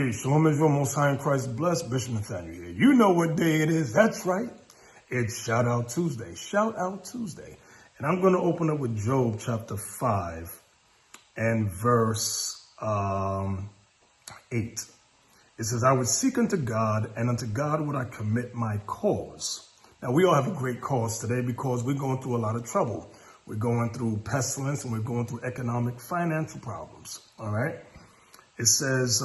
Hey, Shalom Israel, Most High in Christ, blessed, Bishop Nathaniel here. You know what day it is. That's right. It's Shout Out Tuesday. Shout Out Tuesday. And I'm going to open up with Job chapter 5 and verse 8. It says, I would seek unto God, and unto God would I commit my cause. Now, we all have a great cause today because we're going through a lot of trouble. We're going through pestilence and we're going through economic, financial problems. All right. It says,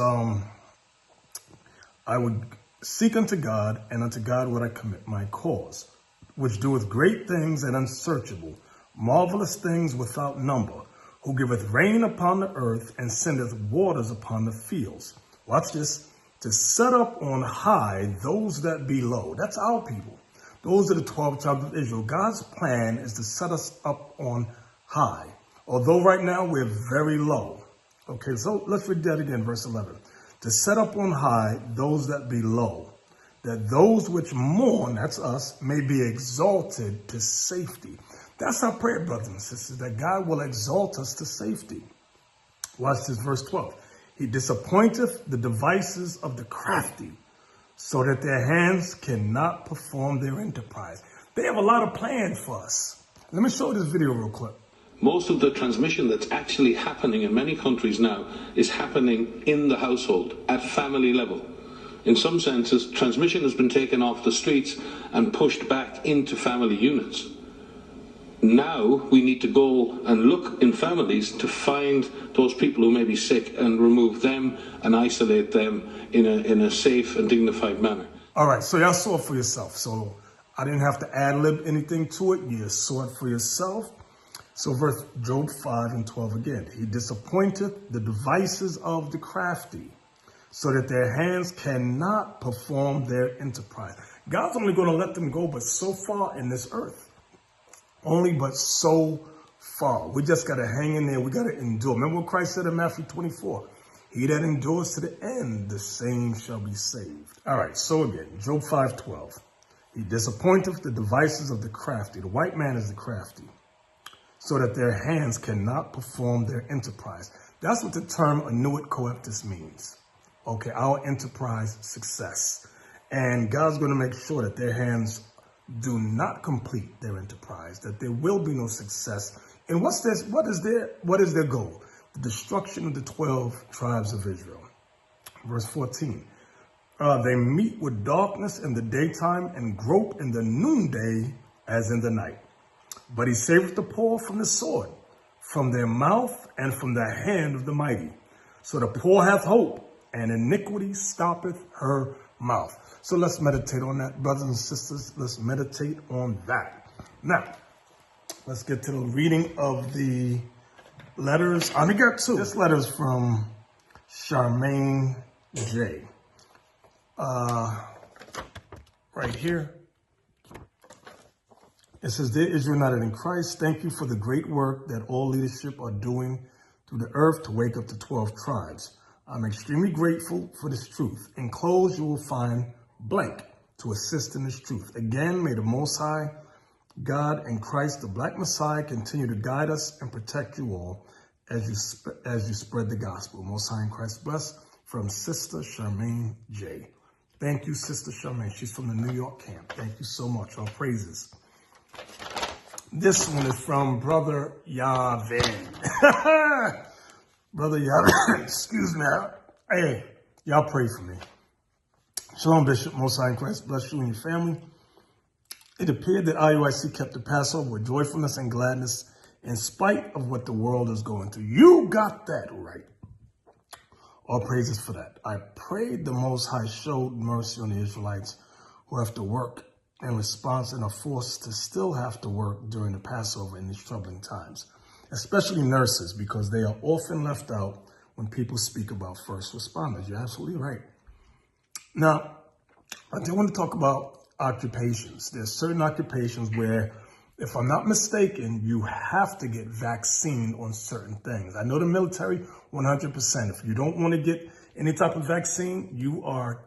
I would seek unto God, and unto God would I commit my cause, which doeth great things and unsearchable, marvelous things without number, who giveth rain upon the earth and sendeth waters upon the fields. Watch this. To set up on high those that be low. That's our people. Those are the 12 tribes of Israel. God's plan is to set us up on high. Although right now we're very low. Okay, so let's read that again, verse 11. To set up on high those that be low, that those which mourn, that's us, may be exalted to safety. That's our prayer, brothers and sisters, that God will exalt us to safety. Watch this, verse 12. He disappointeth the devices of the crafty, so that their hands cannot perform their enterprise. They have a lot of plans for us. Let me show you this video real quick. Most of the transmission that's actually happening in many countries now is happening in the household, at family level. In some senses, transmission has been taken off the streets and pushed back into family units. Now we need to go and look in families to find those people who may be sick and remove them and isolate them in a safe and dignified manner. All right, so y'all saw it for yourself. So I didn't have to ad-lib anything to it. You saw it for yourself. So verse Job 5 and 12 again. He disappointeth the devices of the crafty, so that their hands cannot perform their enterprise. God's only going to let them go but so far in this earth. Only but so far. We just got to hang in there. We got to endure. Remember what Christ said in Matthew 24? He that endures to the end, the same shall be saved. All right, so again, Job 5:12. He disappointeth the devices of the crafty. The white man is the crafty, so that their hands cannot perform their enterprise. That's what the term annuit coeptus means. Okay, our enterprise success. And God's going to make sure that their hands do not complete their enterprise, that there will be no success. And what is their goal? The destruction of the 12 tribes of Israel. Verse 14. They meet with darkness in the daytime and grope in the noonday as in the night. But he saveth the poor from the sword, from their mouth, and from the hand of the mighty. So the poor hath hope, and iniquity stoppeth her mouth. So let's meditate on that, brothers and sisters. Let's meditate on that. Now, let's get to the reading of the letters. I only got two. This letter is from Charmaine J. Right here. It says, Dear Israel united in Christ, thank you for the great work that all leadership are doing through the earth to wake up the 12 tribes. I'm extremely grateful for this truth. Enclosed, you will find blank to assist in this truth. Again, may the Most High God and Christ, the Black Messiah, continue to guide us and protect you all as you spread the gospel. Most High in Christ bless, from Sister Charmaine J. Thank you, Sister Charmaine. She's from the New York camp. Thank you so much. All praises. This one is from Brother Yavin. Brother Yavin, excuse me. Hey, y'all pray for me. Shalom, Bishop, Most High in Christ, bless you and your family. It appeared that IUIC kept the Passover with joyfulness and gladness in spite of what the world is going through. You got that right. All praises for that. I prayed the Most High showed mercy on the Israelites who have to work in response and are forced to still have to work during the Passover in these troubling times, especially nurses, because they are often left out when people speak about first responders. You're absolutely right. Now, I do want to talk about occupations. There's certain occupations where, if I'm not mistaken, you have to get vaccine on certain things. I know the military, 100%. If you don't want to get any type of vaccine, you are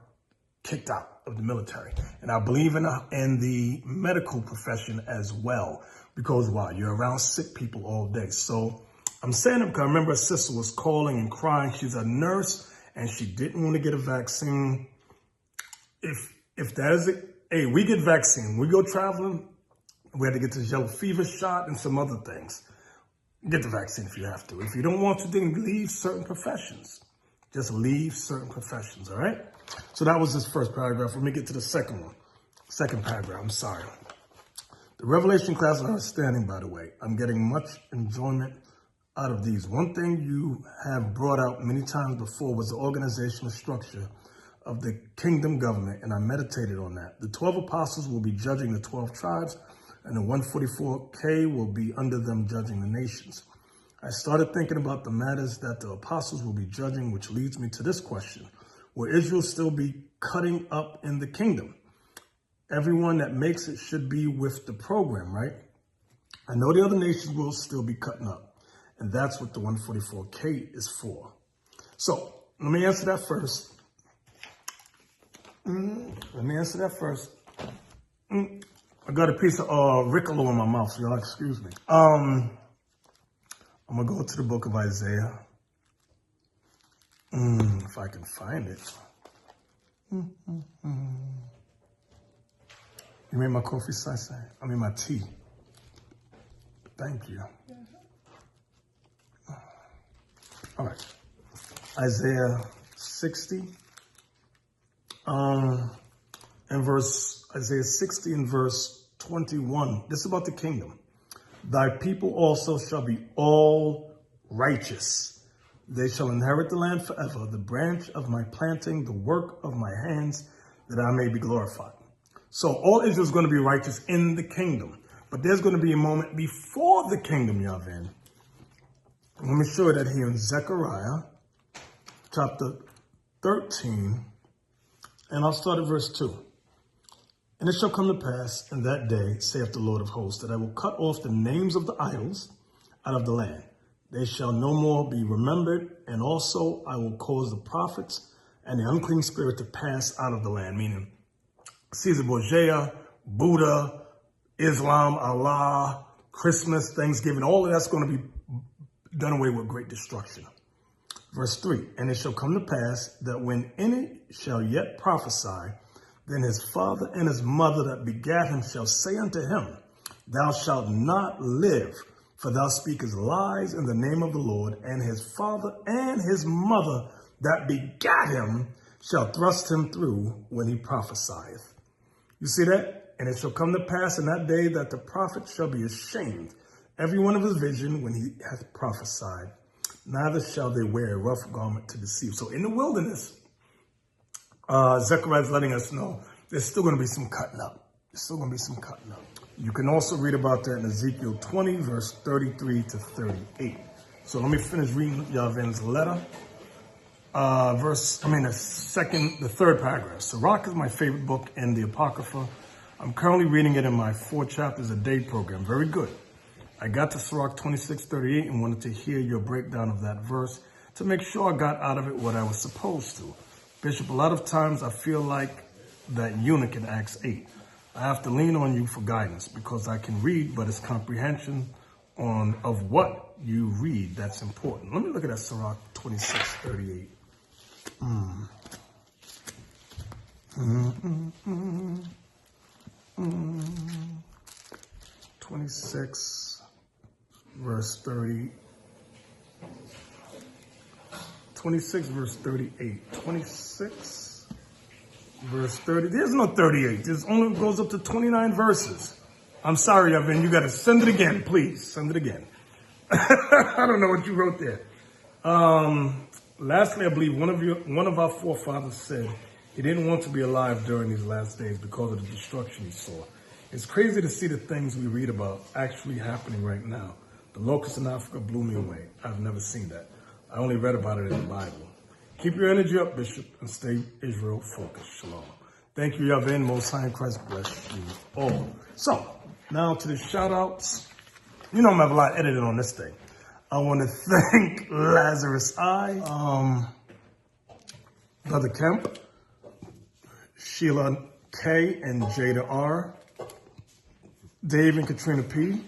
kicked out of the military. And I believe in the medical profession as well, because why? You're around sick people all day. So I'm saying it because I remember a sister was calling and crying. She's a nurse and she didn't want to get a vaccine, if that is it, hey, we get vaccine. We go traveling, we had to get this yellow fever shot and some other things. Get the vaccine if you have to. If you don't want to, then leave certain professions. Just leave certain professions, all right? So that was this first paragraph. Let me get to the second one. Second paragraph, I'm sorry. The Revelation class and understanding, by the way, I'm getting much enjoyment out of these. One thing you have brought out many times before was the organizational structure of the kingdom government, and I meditated on that. The 12 apostles will be judging the 12 tribes, and the 144K will be under them judging the nations. I started thinking about the matters that the apostles will be judging, which leads me to this question. Will Israel still be cutting up in the kingdom? Everyone that makes it should be with the program, right? I know the other nations will still be cutting up, and that's what the 144K is for. So let me answer that first. I got a piece of Riccolo in my mouth, so y'all excuse me. I'm going to go to the book of Isaiah. If I can find it. You made my coffee, Sasai? I mean my tea. Thank you. All right. Isaiah 60. Isaiah 60 and verse 21. This is about the kingdom. Thy people also shall be all righteous. They shall inherit the land forever, the branch of my planting, the work of my hands, that I may be glorified. So all Israel is going to be righteous in the kingdom. But there's going to be a moment before the kingdom, Yavin. Let me show you that here in Zechariah, chapter 13, and I'll start at verse 2. And it shall come to pass in that day, saith the Lord of hosts, that I will cut off the names of the idols out of the land. They shall no more be remembered, and also I will cause the prophets and the unclean spirit to pass out of the land, meaning Caesar Borgia, Buddha, Islam, Allah, Christmas, Thanksgiving, all of that's going to be done away with great destruction. Verse 3, and it shall come to pass that when any shall yet prophesy, then his father and his mother that begat him shall say unto him, Thou shalt not live, for thou speakest lies in the name of the Lord. And his father and his mother that begat him shall thrust him through when he prophesieth. You see that? And it shall come to pass in that day that the prophet shall be ashamed, every one of his vision, when he hath prophesied. Neither shall they wear a rough garment to deceive. So in the wilderness, Zechariah is letting us know there's still going to be some cutting up. There's still going to be some cutting up. You can also read about that in Ezekiel 20, verse 33 to 38. So let me finish reading Yavin's letter. The third paragraph. Sirach is my favorite book in the Apocrypha. I'm currently reading it in my 4 chapters a day program. Very good. I got to Sirach 26:38 and wanted to hear your breakdown of that verse to make sure I got out of it what I was supposed to. Bishop, a lot of times I feel like that eunuch in Acts 8. I have to lean on you for guidance because I can read, but it's comprehension of what you read that's important. Let me look at that Sirach 26:38. 26 verse 30. 26 verse 38. 26 verse 30. There's no 38. There's only goes up to 29 verses. I'm sorry, Evan. You got to send it again, please. Send it again. I don't know what you wrote there. Lastly, I believe one of our forefathers said he didn't want to be alive during these last days because of the destruction he saw. It's crazy to see the things we read about actually happening right now. The locusts in Africa blew me away. I've never seen that. I only read about it in the Bible. Keep your energy up, Bishop, and stay Israel focused. Shalom. Thank you, Yahweh, Most High, and Christ bless you all. So, now to the shout-outs. You know I'm going to have a lot edited on this thing. I want to thank Lazarus I, Brother Kemp, Sheila K, and Jada R, Dave and Katrina P.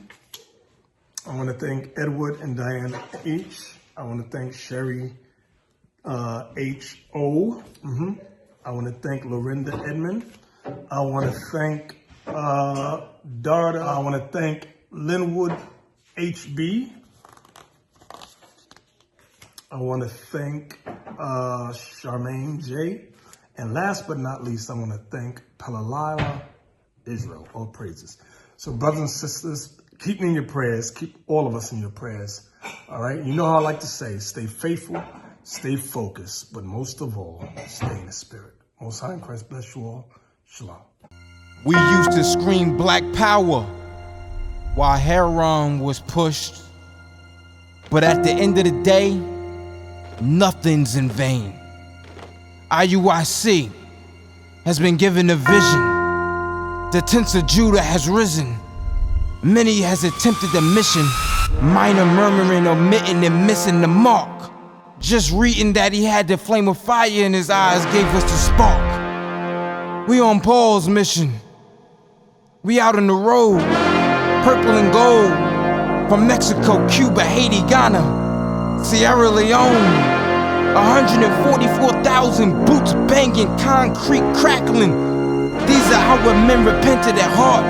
I want to thank Edward and Diana H. I want to thank Sherry H.O. I want to thank Lorinda Edmond. I want to thank Darda. I want to thank Linwood H.B. I want to thank Charmaine J. And last but not least, I want to thank Pelalila Israel. All praises. So brothers and sisters, keep me in your prayers. Keep all of us in your prayers. All right? You know how I like to say, stay faithful, stay focused, but most of all, stay in the spirit. Most High in Christ bless you all. Shalom. We used to scream black power while Heron was pushed. But at the end of the day, nothing's in vain. IUIC has been given a vision. The tents of Judah has risen. Many has attempted the mission. Minor murmuring, omitting, and missing the mark. Just reading that he had the flame of fire in his eyes gave us the spark. We on Paul's mission. We out on the road, purple and gold. From Mexico, Cuba, Haiti, Ghana, Sierra Leone. 144,000 boots banging, concrete crackling. These are our men repented at heart.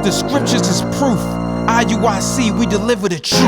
The scriptures is proof. IUIC, we deliver the truth.